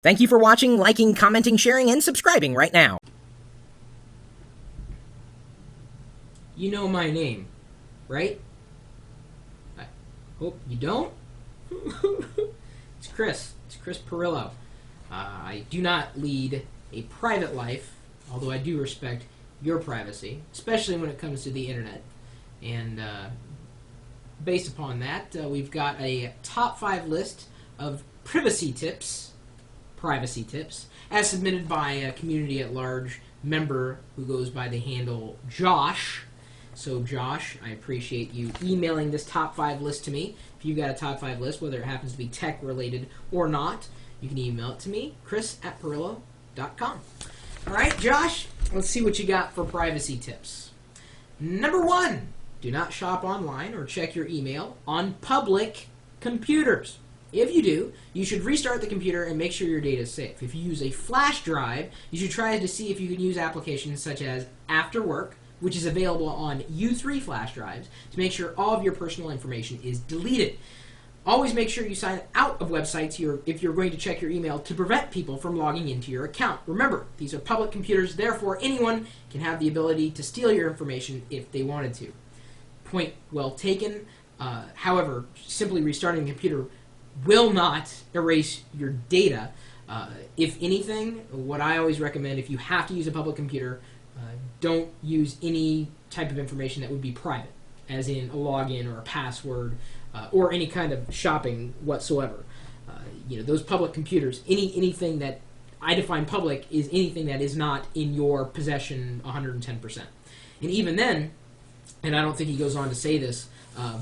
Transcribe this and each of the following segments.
Thank you for watching, liking, commenting, sharing, and subscribing right now. You know my name, right? I hope you don't. It's Chris. It's Chris Pirillo. I do not lead a private life, although I do respect your privacy, especially when it comes to the internet. And based upon that, we've got a top 5 list of privacy tips, as submitted by a community at large member who goes by the handle Josh. So Josh, I appreciate you emailing this top 5 list to me. If you've got a top 5 list, whether it happens to be tech related or not, you can email it to me, chris@pirillo.com. All right, Josh, let's see what you got for privacy tips. Number 1, do not shop online or check your email on public computers. If you do, you should restart the computer and make sure your data is safe. If you use a flash drive, you should try to see if you can use applications such as After Work, which is available on U3 flash drives, to make sure all of your personal information is deleted. Always make sure you sign out of websites if you're going to check your email to prevent people from logging into your account. Remember, these are public computers, therefore anyone can have the ability to steal your information if they wanted to. Point well taken. However, simply restarting the computer will not erase your data. If anything, what I always recommend, if you have to use a public computer, don't use any type of information that would be private, as in a login or a password, or any kind of shopping whatsoever. Those public computers, anything that I define public is anything that is not in your possession 110%. And even then, and I don't think he goes on to say this,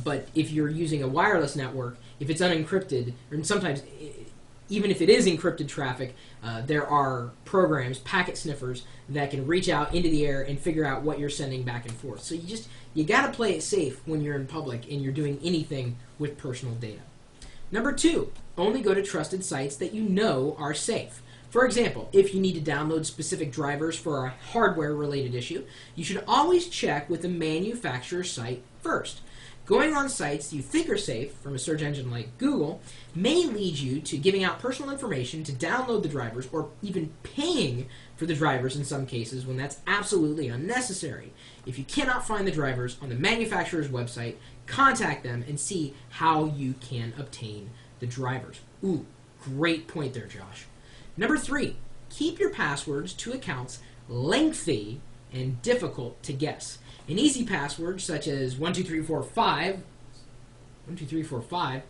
but if you're using a wireless network, if it's unencrypted, and sometimes even if it is encrypted traffic, there are programs, packet sniffers, that can reach out into the air and figure out what you're sending back and forth. So you got to play it safe when you're in public and you're doing anything with personal data. Number 2, only go to trusted sites that you know are safe. For example, if you need to download specific drivers for a hardware-related issue, you should always check with the manufacturer's site first. Going on sites you think are safe from a search engine like Google may lead you to giving out personal information to download the drivers, or even paying for the drivers in some cases when that's absolutely unnecessary. If you cannot find the drivers on the manufacturer's website, contact them and see how you can obtain the drivers. Ooh, great point there, Josh. Number 3, keep your passwords to accounts lengthy and difficult to guess. An easy password such as 12345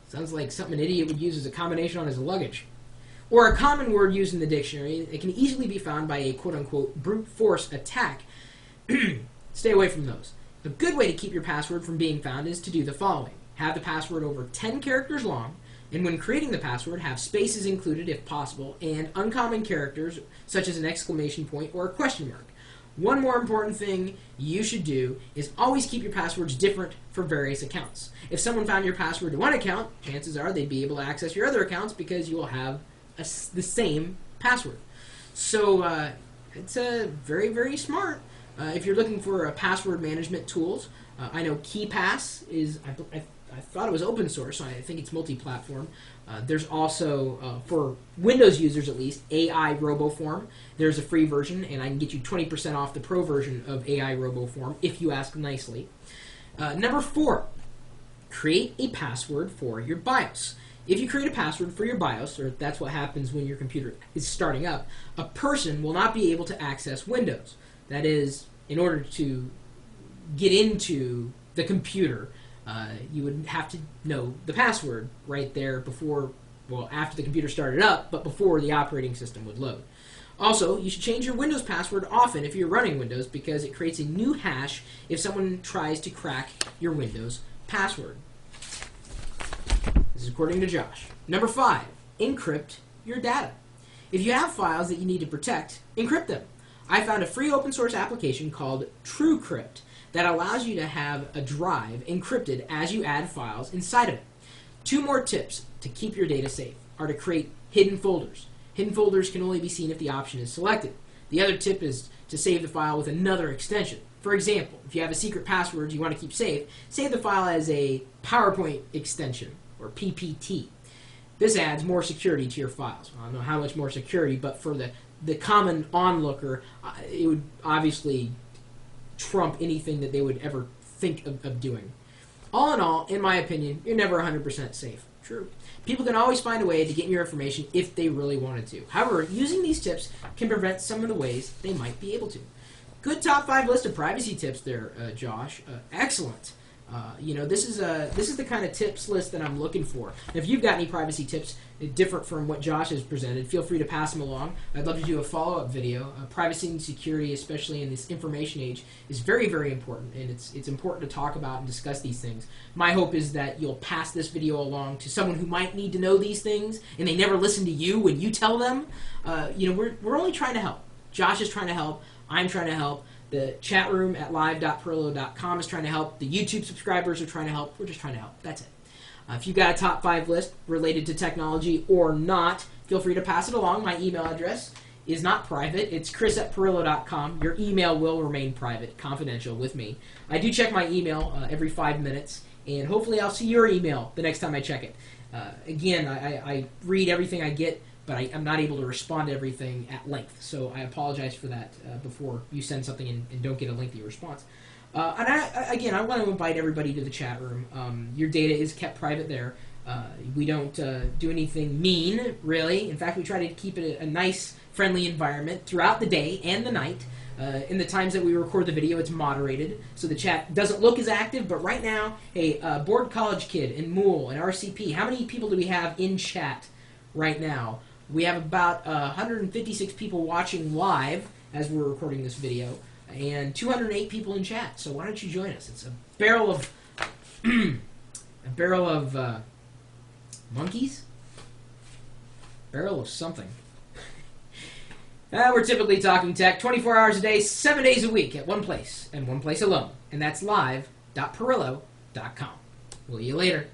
sounds like something an idiot would use as a combination on his luggage. Or a common word used in the dictionary that can easily be found by a quote-unquote brute force attack. Stay away from those. A good way to keep your password from being found is to do the following. Have the password over 10 characters long, and when creating the password, have spaces included if possible, and uncommon characters such as an exclamation point or a question mark. One more important thing you should do is always keep your passwords different for various accounts. If someone found your password to one account, chances are they'd be able to access your other accounts because you will have the same password. So it's very, very smart. If you're looking for password management tools, I know KeePass is, I thought it was open source, so I think it's multi-platform. There's also, for Windows users at least, AI RoboForm. There's a free version, and I can get you 20% off the pro version of AI RoboForm if you ask nicely. Number 4, create a password for your BIOS. If you create a password for your BIOS, or that's what happens when your computer is starting up, a person will not be able to access Windows. That is, in order to get into the computer, you would have to know the password right there before, well, after the computer started up, but before the operating system would load. Also, you should change your Windows password often if you're running Windows, because it creates a new hash if someone tries to crack your Windows password. This is according to Josh. Number 5, encrypt your data. If you have files that you need to protect, encrypt them. I found a free open source application called TrueCrypt that allows you to have a drive encrypted as you add files inside of it. 2 more tips to keep your data safe are to create hidden folders. Hidden folders can only be seen if the option is selected. The other tip is to save the file with another extension. For example, if you have a secret password you want to keep safe, save the file as a PowerPoint extension, or PPT. This adds more security to your files. I don't know how much more security, but for the common onlooker, it would obviously trump anything that they would ever think of doing. All in all, in my opinion, you're never 100% safe. True. People can always find a way to get your information if they really wanted to. However, using these tips can prevent some of the ways they might be able to. Good top 5 list of privacy tips there, Josh. Excellent. This is the kind of tips list that I'm looking for. If you've got any privacy tips different from what Josh has presented, feel free to pass them along. I'd love to do a follow-up video. Privacy and security, especially in this information age, is very, very important, and it's important to talk about and discuss these things. My hope is that you'll pass this video along to someone who might need to know these things, and they never listen to you when you tell them. We're only trying to help. Josh is trying to help. I'm trying to help. The chat room at live.pirillo.com is trying to help. The YouTube subscribers are trying to help. We're just trying to help. That's it. If you've got a top 5 list related to technology or not, feel free to pass it along. My email address is not private. It's chris@pirillo.com. Your email will remain private, confidential with me. I do check my email every 5 minutes, and hopefully I'll see your email the next time I check it. Again, I read everything I get, but I'm not able to respond to everything at length. So I apologize for that before you send something and don't get a lengthy response. I want to invite everybody to the chat room. Your data is kept private there. We don't do anything mean, really. In fact, we try to keep it a nice, friendly environment throughout the day and the night. In the times that we record the video, it's moderated, so the chat doesn't look as active. But right now, hey, Board College Kid and Mool and RCP, how many people do we have in chat right now? We have about 156 people watching live as we're recording this video, and 208 people in chat. So why don't you join us? It's a barrel of monkeys, barrel of something. We're typically talking tech 24 hours a day, 7 days a week at one place and one place alone, and that's live.pirillo.com. We'll see you later.